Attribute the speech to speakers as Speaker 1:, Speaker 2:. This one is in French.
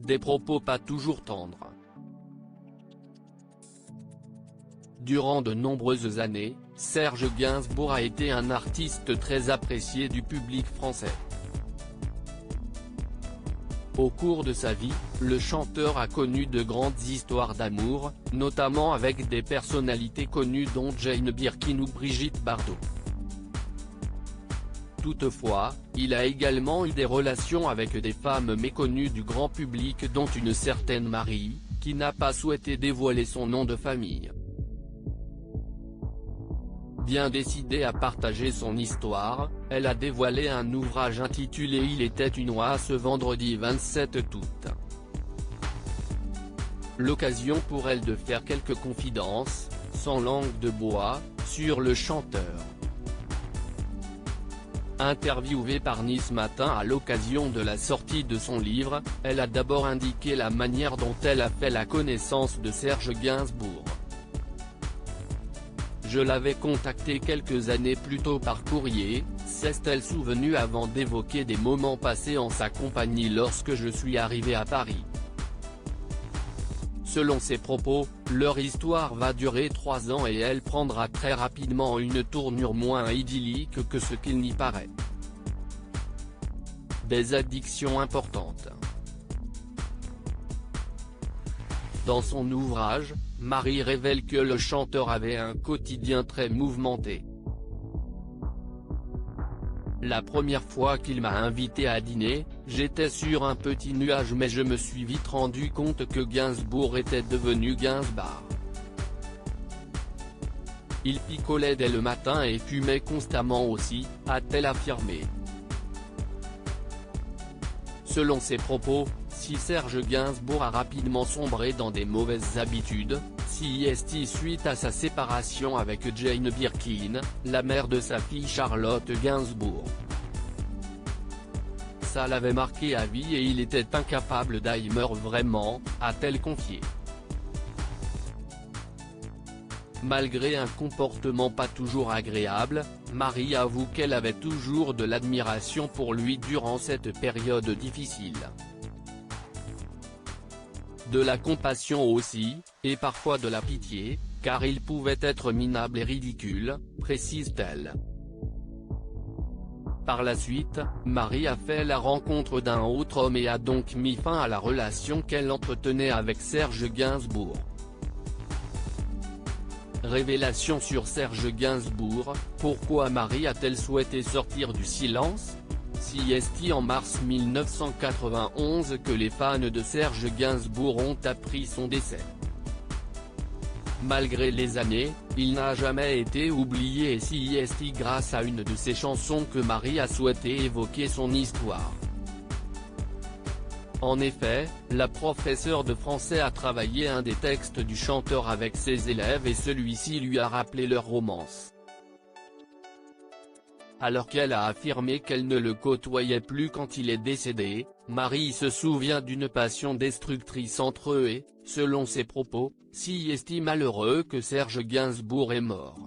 Speaker 1: des propos pas toujours tendres. Durant de nombreuses années, Serge Gainsbourg a été un artiste très apprécié du public français. Au cours de sa vie, le chanteur a connu de grandes histoires d'amour, notamment avec des personnalités connues dont Jane Birkin ou Brigitte Bardot. Toutefois, il a également eu des relations avec des femmes méconnues du grand public dont une certaine Marie, qui n'a pas souhaité dévoiler son nom de famille. Bien décidée à partager son histoire, elle a dévoilé un ouvrage intitulé « Il était une oie » ce vendredi 27 août. L'occasion pour elle de faire quelques confidences, sans langue de bois, sur le chanteur. Interviewée par Nice Matin à l'occasion de la sortie de son livre, elle a d'abord indiqué la manière dont elle a fait la connaissance de Serge Gainsbourg. Je l'avais contacté quelques années plus tôt par courrier, s'est-elle souvenue avant d'évoquer des moments passés en sa compagnie lorsque je suis arrivé à Paris. Selon ses propos, leur histoire va durer 3 ans et elle prendra très rapidement une tournure moins idyllique que ce qu'il n'y paraît. Des addictions importantes. Dans son ouvrage, Marie révèle que le chanteur avait un quotidien très mouvementé. La première fois qu'il m'a invité à dîner, j'étais sur un petit nuage mais je me suis vite rendu compte que Gainsbourg était devenu Gainsbar. Il picolait dès le matin et fumait constamment aussi, a-t-elle affirmé. Selon ses propos, si Serge Gainsbourg a rapidement sombré dans des mauvaises habitudes, c'est suite à sa séparation avec Jane Birkin, la mère de sa fille Charlotte Gainsbourg. Ça l'avait marqué à vie et il était incapable d'aimer vraiment, a-t-elle confié. Malgré un comportement pas toujours agréable, Marie avoue qu'elle avait toujours de l'admiration pour lui durant cette période difficile. De la compassion aussi, et parfois de la pitié, car il pouvait être minable et ridicule, précise-t-elle. Par la suite, Marie a fait la rencontre d'un autre homme et a donc mis fin à la relation qu'elle entretenait avec Serge Gainsbourg. Révélation sur Serge Gainsbourg, pourquoi Marie a-t-elle souhaité sortir du silence ? C'est en mars 1991 que les fans de Serge Gainsbourg ont appris son décès. Malgré les années, il n'a jamais été oublié et c'est grâce à une de ses chansons que Marie a souhaité évoquer son histoire. En effet, la professeure de français a travaillé un des textes du chanteur avec ses élèves et celui-ci lui a rappelé leur romance. Alors qu'elle a affirmé qu'elle ne le côtoyait plus quand il est décédé, Marie se souvient d'une passion destructrice entre eux et, selon ses propos, c'est malheureux que Serge Gainsbourg est mort.